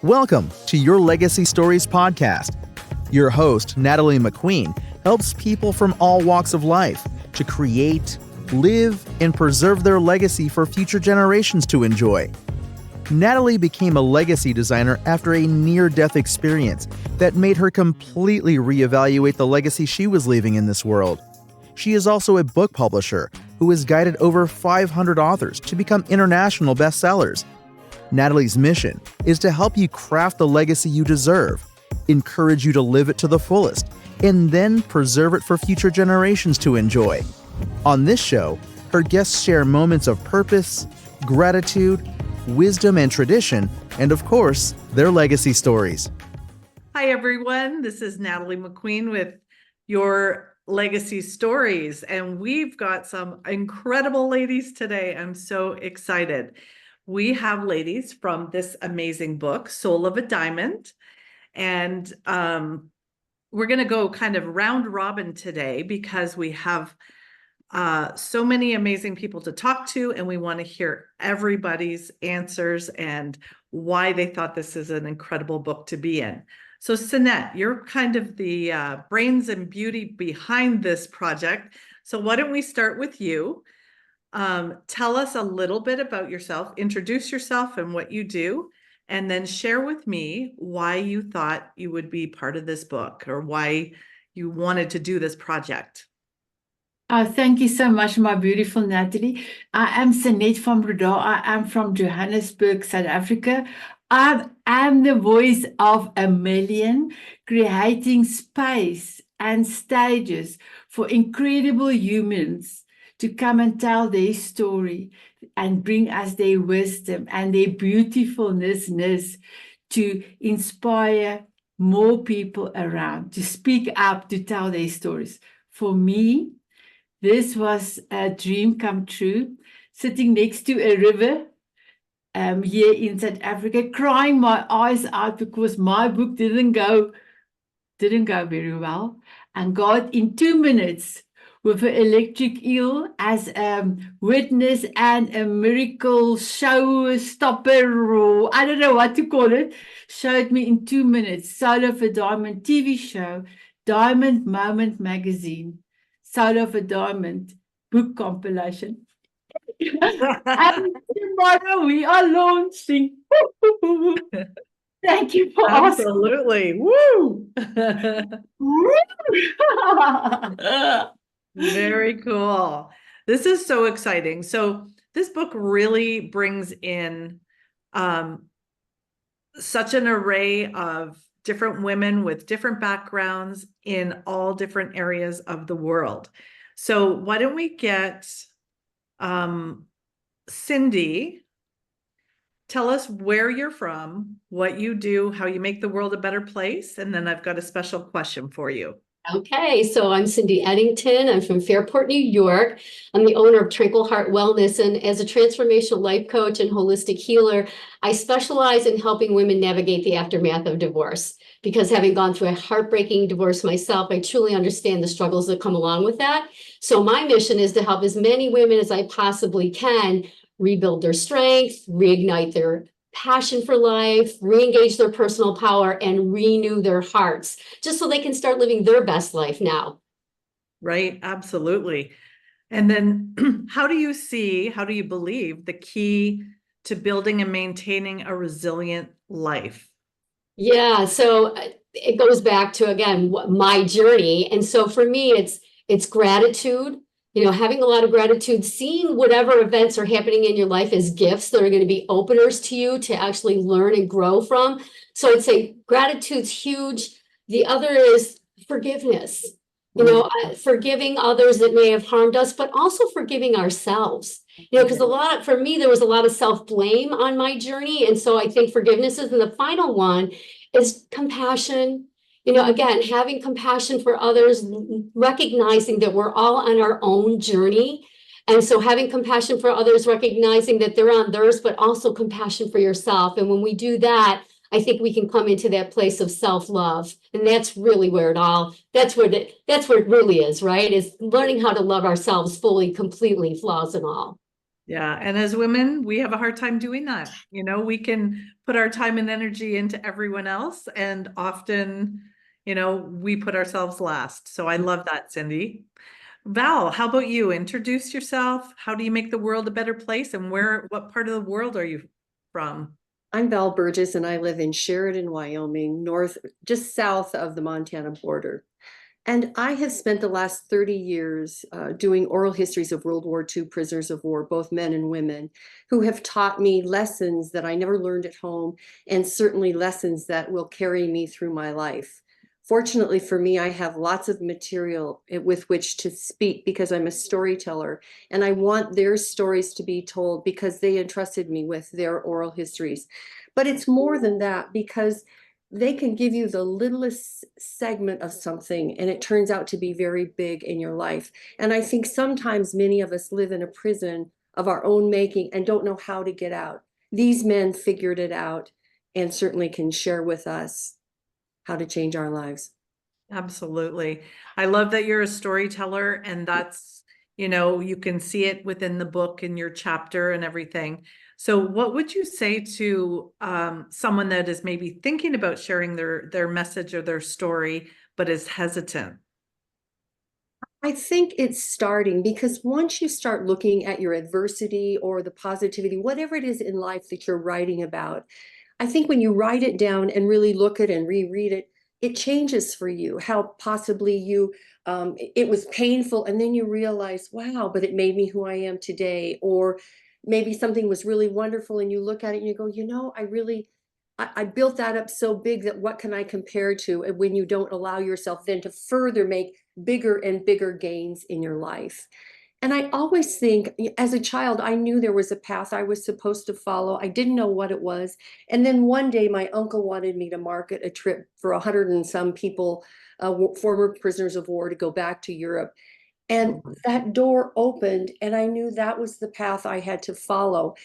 Welcome to Your Legacy Stories podcast. Your host, Natalie McQueen, helps people from all walks of life to create, live, and preserve their legacy for future generations to enjoy. Natalie became a legacy designer after a near-death experience that made her completely reevaluate the legacy she was leaving in this world. She is also a book publisher who has guided over 500 authors to become international bestsellers. Natalie's mission is to help you craft the legacy you deserve, encourage you to live it to the fullest, and then preserve it for future generations to enjoy. On this show, her guests share moments of purpose, gratitude, wisdom and tradition, and of course, their legacy stories. Hi, everyone. This is Natalie McQueen with Your Legacy Stories, and we've got some incredible ladies today. I'm so excited. We have ladies from this amazing book, Soul of a Diamond, and we're going to go kind of round robin today because we have so many amazing people to talk to, and we want to hear everybody's answers and why they thought this is an incredible book to be in. So Sinette, you're kind of the brains and beauty behind this project. So why don't we start with you? Tell us a little bit about yourself, introduce yourself and what you do, and then share with me why you thought you would be part of this book or why you wanted to do this project. Thank you so much, my beautiful Natalie. I am Sinette van Breda. I am from Johannesburg, South Africa. I am the voice of a million, creating space and stages for incredible humans to come and tell their story and bring us their wisdom and their beautifulness to inspire more people around, to speak up, to tell their stories. For me, this was a dream come true, sitting next to a river here in South Africa, crying my eyes out because my book didn't go very well. And God, in 2 minutes, with an electric eel as a witness and a miracle show stopper, or I don't know what to call it, showed me in 2 minutes, Soul of a Diamond TV show, Diamond Moment magazine, Soul of a Diamond book compilation. And tomorrow we are launching. Thank you for asking. Absolutely. Woo! Very cool. This is so exciting. So this book really brings in such an array of different women with different backgrounds in all different areas of the world. So why don't we get Cindy, tell us where you're from, what you do, how you make the world a better place, and then I've got a special question for you. Okay, so I'm Cindy Eddington. I'm from Fairport, New York. I'm the owner of Tranquil Heart Wellness, and as a transformational life coach and holistic healer, I specialize in helping women navigate the aftermath of divorce. Because having gone through a heartbreaking divorce myself, I truly understand the struggles that come along with that. So my mission is to help as many women as I possibly can rebuild their strength, reignite their passion for life, re-engage their personal power, and renew their hearts, just so they can start living their best life now. Right, absolutely. And then how do you believe the key to building and maintaining a resilient life? Yeah, so it goes back to, again, my journey. And so for me, it's gratitude. Having a lot of gratitude, seeing whatever events are happening in your life as gifts that are going to be openers to you to actually learn and grow from. So I'd say gratitude's huge. The other is forgiveness, forgiving others that may have harmed us, but also forgiving ourselves, because for me, there was a lot of self-blame on my journey. And so I think forgiveness is, and the final one is compassion. Again, having compassion for others, recognizing that we're all on our own journey. And so having compassion for others, recognizing that they're on theirs, but also compassion for yourself. And when we do that, I think we can come into that place of self-love. And that's really where that's where it really is, right? Is learning how to love ourselves fully, completely, flaws and all. Yeah. And as women, we have a hard time doing that. You know, we can put our time and energy into everyone else, and often, you know, we put ourselves last. So I love that, Cindy. Val, how about you? Introduce yourself. How do you make the world a better place? And what part of the world are you from? I'm Val Burgess, and I live in Sheridan, Wyoming, just south of the Montana border. And I have spent the last 30 years doing oral histories of World War II prisoners of war, both men and women, who have taught me lessons that I never learned at home, and certainly lessons that will carry me through my life. Fortunately for me, I have lots of material with which to speak because I'm a storyteller, and I want their stories to be told because they entrusted me with their oral histories. But it's more than that, because they can give you the littlest segment of something and it turns out to be very big in your life. And I think sometimes many of us live in a prison of our own making and don't know how to get out. These men figured it out and certainly can share with us how to change our lives. Absolutely. I love that you're a storyteller, and that's, you know, you can see it within the book in your chapter and everything. So what would you say to someone that is maybe thinking about sharing their message or their story, but is hesitant? I think it's starting, because once you start looking at your adversity or the positivity, whatever it is in life that you're writing about, I think when you write it down and really look at it and reread it, it changes for you how possibly it was painful. And then you realize, wow, but it made me who I am today. Or maybe something was really wonderful and you look at it and you go, I built that up so big that what can I compare to? And when you don't allow yourself then to further make bigger and bigger gains in your life. And I always think, as a child, I knew there was a path I was supposed to follow. I didn't know what it was. And then one day, my uncle wanted me to market a trip for 100 and some people, former prisoners of war, to go back to Europe. And that door opened, and I knew that was the path I had to follow.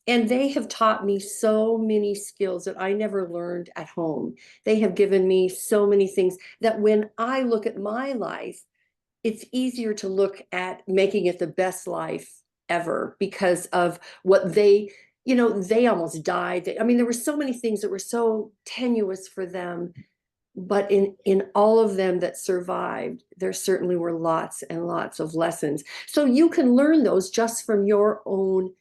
And they have taught me so many skills that I never learned at home. They have given me so many things that when I look at my life, it's easier to look at making it the best life ever because of what they almost died. I mean, there were so many things that were so tenuous for them, but in all of them that survived, there certainly were lots and lots of lessons. So you can learn those just from your own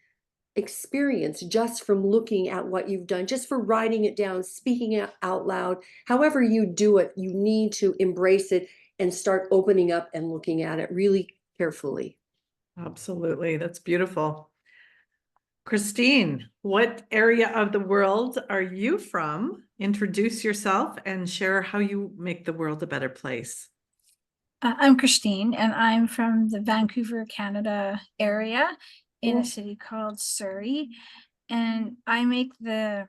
experience, just from looking at what you've done, just for writing it down, speaking it out loud. However you do it, you need to embrace it and start opening up and looking at it really carefully. Absolutely. That's beautiful. Christine, what area of the world are you from? Introduce yourself and share how you make the world a better place. I'm Christine, and I'm from the Vancouver, Canada area in a city called Surrey. And I make the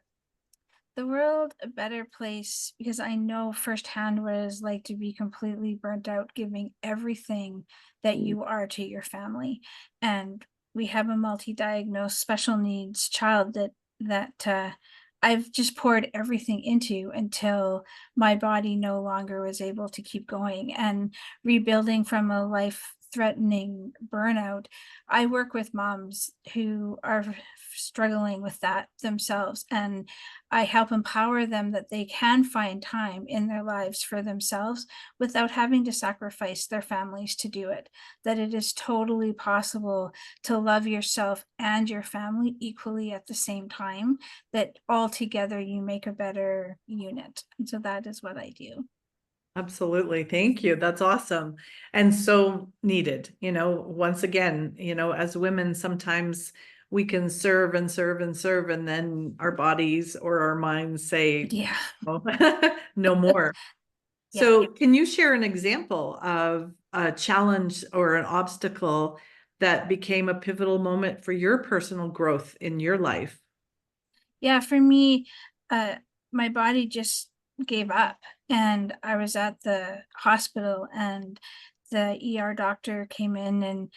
world a better place because I know firsthand what it's like to be completely burnt out, giving everything that you are to your family. And we have a multi-diagnosed special needs child that I've just poured everything into until my body no longer was able to keep going and rebuilding from a life-threatening burnout. I work with moms who are struggling with that themselves, and I help empower them that they can find time in their lives for themselves without having to sacrifice their families to do it, that it is totally possible to love yourself and your family equally at the same time, that all together you make a better unit. And so that is what I do. Absolutely. Thank you. That's awesome. And so needed, you know, once again, you know, as women, sometimes we can serve and serve and serve, and then our bodies or our minds say, Yeah. oh, no more. Yeah. So can you share an example of a challenge or an obstacle that became a pivotal moment for your personal growth in your life? Yeah, for me, my body just gave up, and I was at the hospital, and the ER doctor came in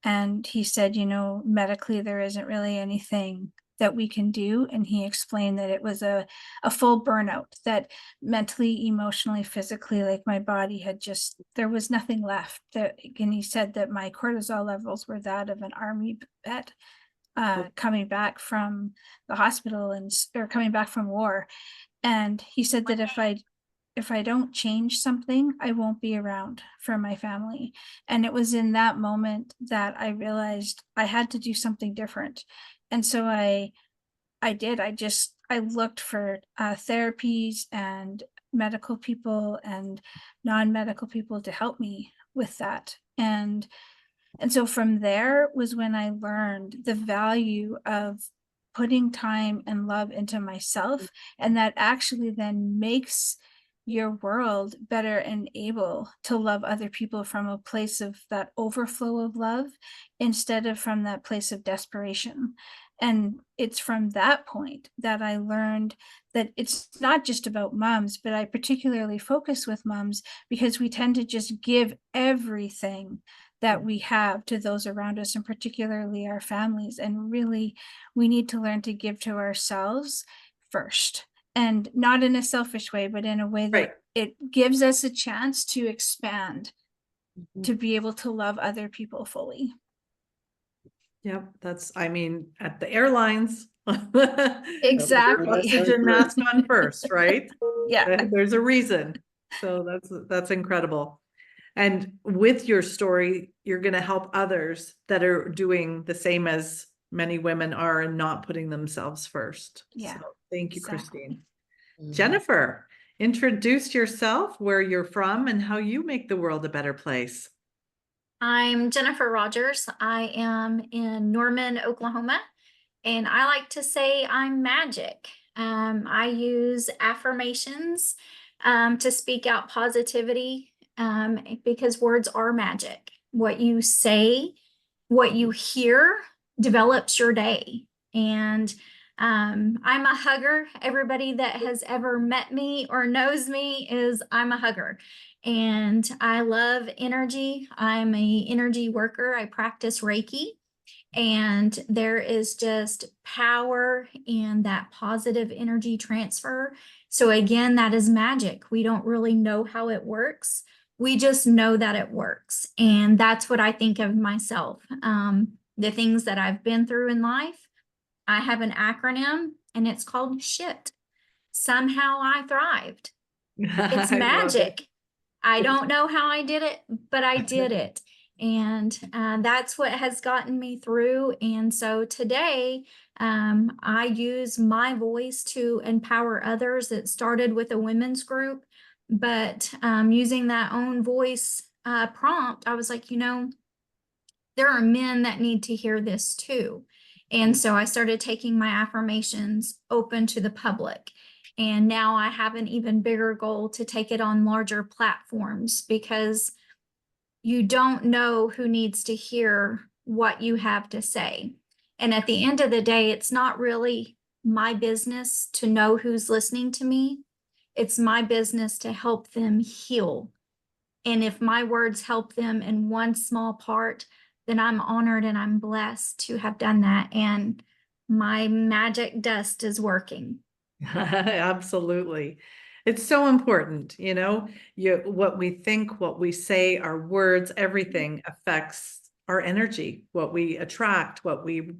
and he said, you know, medically there isn't really anything that we can do. And he explained that it was a full burnout, that mentally, emotionally, physically, like my body had just, there was nothing left. And he said that my cortisol levels were that of an army vet. coming back from the hospital or coming back from war. And he said that if I don't change something, I won't be around for my family. And it was in that moment that I realized I had to do something different. And so I did. I looked for therapies and medical people and non-medical people to help me with that. And so from there was when I learned the value of putting time and love into myself, and that actually then makes your world better and able to love other people from a place of that overflow of love instead of from that place of desperation. And it's from that point that I learned that it's not just about moms, but I particularly focus with moms because we tend to just give everything that we have to those around us, and particularly our families. And really, we need to learn to give to ourselves first, and not in a selfish way, but in a way that Right. it gives us a chance to expand, to be able to love other people fully. Yep, that's, I mean, at the airlines. Exactly. Oxygen mask on first, right? Yeah. There's a reason. So that's incredible. And with your story, you're going to help others that are doing the same as many women are and not putting themselves first. Yeah, So thank you, exactly. Christine. Jennifer, introduce yourself, where you're from, and how you make the world a better place. I'm Jennifer Rogers. I am in Norman, Oklahoma, and I like to say I'm magic. I use affirmations to speak out positivity because words are magic. What you say, what you hear develops your day. And I'm a hugger. Everybody that has ever met me or knows me I'm a hugger. And I love energy. I'm an energy worker. I practice Reiki. And there is just power in that positive energy transfer. So again, that is magic. We don't really know how it works. We just know that it works. And that's what I think of myself. The things that I've been through in life, I have an acronym and it's called SHIT. Somehow I thrived. It's magic. I don't know how I did it, but I did it. And that's what has gotten me through. And so today, I use my voice to empower others. It started with a women's group, but using that own voice prompt, I was like, there are men that need to hear this too. And so I started taking my affirmations open to the public. And now I have an even bigger goal to take it on larger platforms, because you don't know who needs to hear what you have to say. And at the end of the day, it's not really my business to know who's listening to me. It's my business to help them heal. And if my words help them in one small part, then I'm honored and I'm blessed to have done that. And my magic dust is working. Absolutely. It's so important, what we think, what we say, our words, everything affects our energy, what we attract, what we,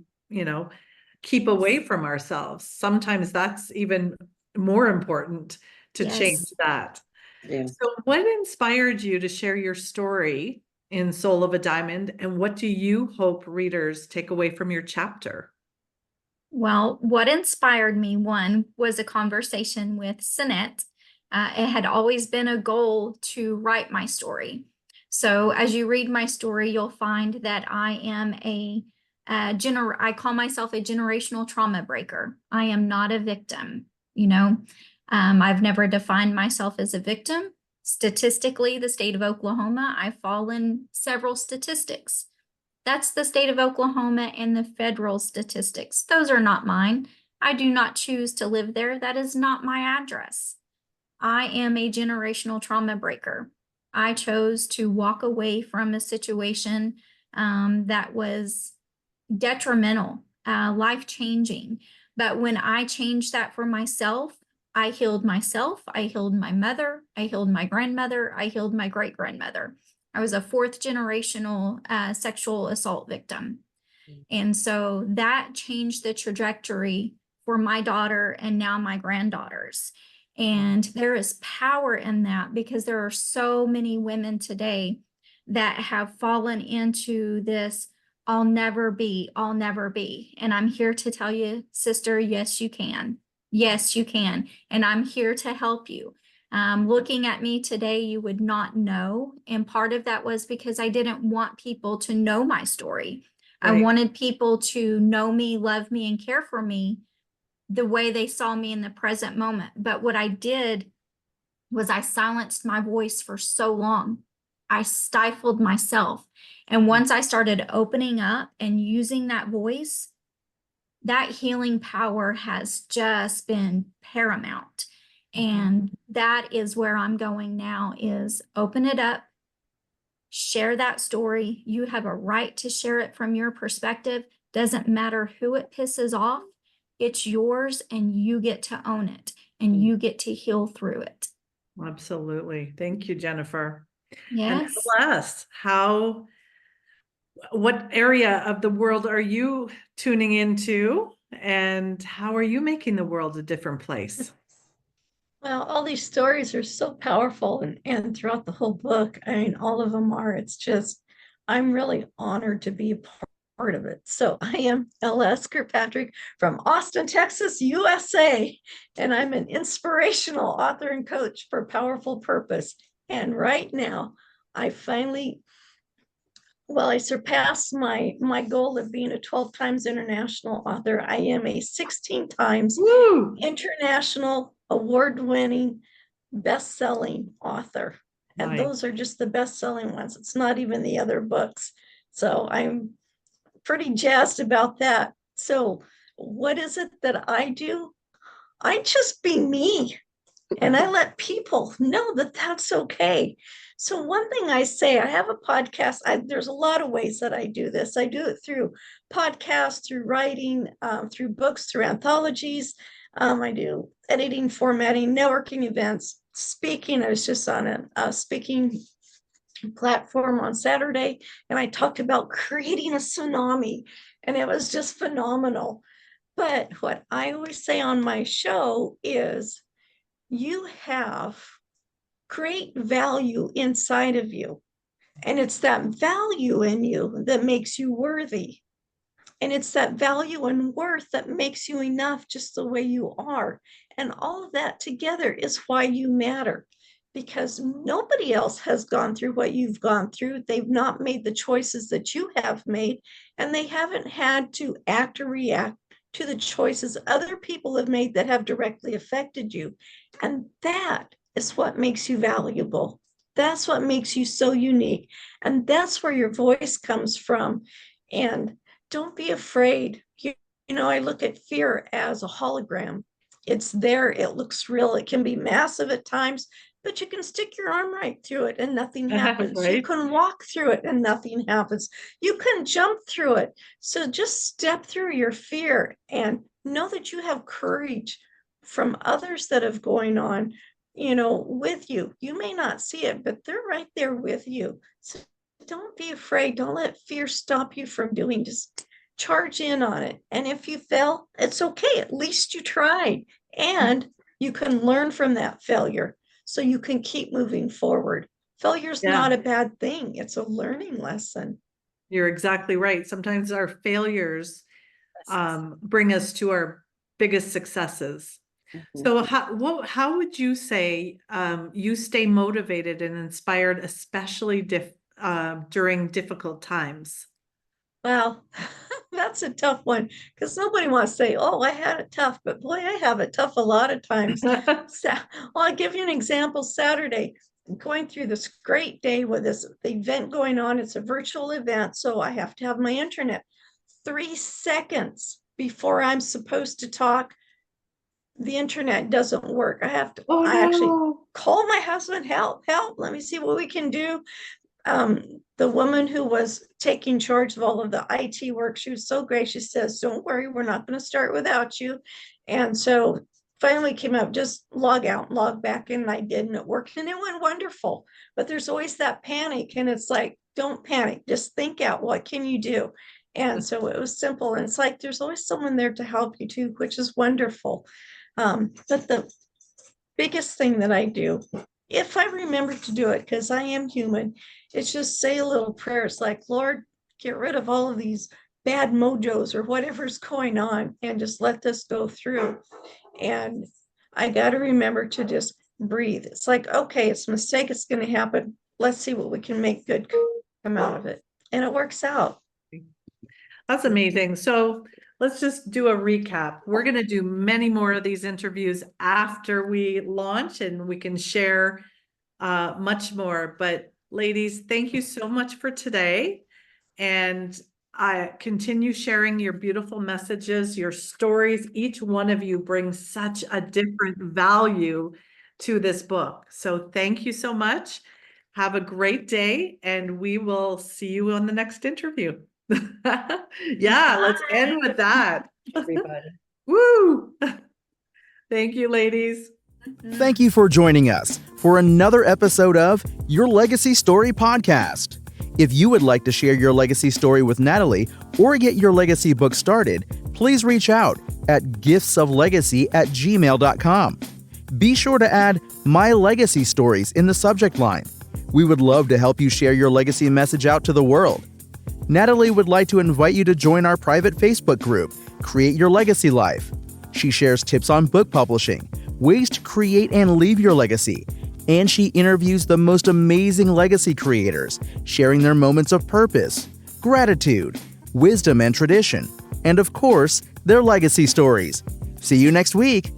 keep away from ourselves. Sometimes that's even more important to change that. Yeah. So what inspired you to share your story in Soul of a Diamond, and what do you hope readers take away from your chapter? Well, what inspired me, one, was a conversation with Sinette. It had always been a goal to write my story. So as you read my story, you'll find that I am I call myself a generational trauma breaker. I am not a victim, I've never defined myself as a victim. Statistically, the state of Oklahoma, I fall in several statistics. That's the state of Oklahoma and the federal statistics. Those are not mine. I do not choose to live there. That is not my address. I am a generational trauma breaker. I chose to walk away from a situation that was detrimental, life-changing. But when I changed that for myself, I healed myself. I healed my mother. I healed my grandmother. I healed my great-grandmother. I was a fourth generational sexual assault victim. And so that changed the trajectory for my daughter and now my granddaughters. And there is power in that, because there are so many women today that have fallen into this, I'll never be, I'll never be. And I'm here to tell you, sister, yes, you can. Yes, you can. And I'm here to help you. Looking at me today, you would not know. And part of that was because I didn't want people to know my story. I Right. wanted people to know me, love me, and care for me the way they saw me in the present moment. But what I did was I silenced my voice for so long. I stifled myself. And once I started opening up and using that voice, that healing power has just been paramount. And that is where I'm going now, is open it up, share that story. You have a right to share it from your perspective. Doesn't matter who it pisses off. It's yours, and you get to own it, and you get to heal through it. Absolutely. Thank you, Jennifer. Yes. And Celeste, what area of the world are you tuning into, and how are you making the world a different place? Well, all these stories are so powerful, and throughout the whole book, I mean, all of them are. It's just, I'm really honored to be a part of it. So I am L.S. Kirkpatrick from Austin, Texas, USA, and I'm an inspirational author and coach for Powerful Purpose. And right now, I surpassed my goal of being a 12 times international author. I am a 16 times Woo! international award-winning best-selling author. And Nice. those are just the best-selling ones. It's not even the other books. So I'm pretty jazzed about that. So what is it that I do? I just be me. And I let people know that that's okay. So one thing I say, I have a podcast. There's a lot of ways that I do this. I do it through podcasts, through writing, through books, through anthologies. I do editing, formatting, networking events, speaking. I was just on a speaking platform on Saturday, and I talked about creating a tsunami, and it was just phenomenal. But what I always say on my show is, you have great value inside of you. And it's that value in you that makes you worthy. And it's that value and worth that makes you enough just the way you are. And all of that together is why you matter, because nobody else has gone through what you've gone through. They've not made the choices that you have made, and they haven't had to act or react to the choices other people have made that have directly affected you. And that is what makes you valuable. That's what makes you so unique. And that's where your voice comes from. And don't be afraid. You know, I look at fear as a hologram. It's there, it looks real, it can be massive at times, but you can stick your arm right through it and nothing happens. Right. You can walk through it and nothing happens. You can jump through it. So just step through your fear and know that you have courage from others that have going on, you know, with you. You may not see it, but they're right there with you. So don't be afraid. Don't let fear stop you from doing. Just charge in on it. And if you fail, it's okay. At least you tried. And you can learn from that failure so you can keep moving forward. Failure's not a bad thing. It's a learning lesson. You're exactly right. Sometimes our failures bring us to our biggest successes. So how would you say you stay motivated and inspired, especially during difficult times? Well, that's a tough one, because nobody wants to say, oh, I had it tough, but boy, I have it tough a lot of times. I'll give you an example. Saturday, going through this great day with this event going on. It's a virtual event, so I have to have my internet. 3 seconds before I'm supposed to talk, the internet doesn't work. I actually call my husband, help, let me see what we can do. The woman who was taking charge of all of the IT work, she was so gracious, says, don't worry, we're not going to start without you. And so finally came up, just log out and log back in. And I did, and it worked, and it went wonderful. But there's always that panic, and it's like, don't panic, just think out, what can you do? And so it was simple. And it's like there's always someone there to help you too, which is wonderful. But the biggest thing that I do, if I remember to do it, because I am human, it's just say a little prayer. It's like, Lord, get rid of all of these bad mojos or whatever's going on and just let this go through. And I got to remember to just breathe. It's like, okay, it's a mistake. It's going to happen. Let's see what we can make good come out of it. And it works out. That's amazing. So let's just do a recap. We're going to do many more of these interviews after we launch, and we can share much more. But ladies, thank you so much for today. And I continue sharing your beautiful messages, your stories. Each one of you brings such a different value to this book. So thank you so much. Have a great day, and we will see you on the next interview. Yeah, let's end with that. Everybody. Woo! Thank you, ladies. Thank you for joining us for another episode of Your Legacy Story Podcast. If you would like to share your legacy story with Natalie or get your legacy book started, please reach out at giftsoflegacy@gmail.com. Be sure to add My Legacy Stories in the subject line. We would love to help you share your legacy message out to the world. Natalie would like to invite you to join our private Facebook group, Create Your Legacy Life. She shares tips on book publishing, ways to create and leave your legacy, and she interviews the most amazing legacy creators, sharing their moments of purpose, gratitude, wisdom, and tradition, and of course, their legacy stories. See you next week.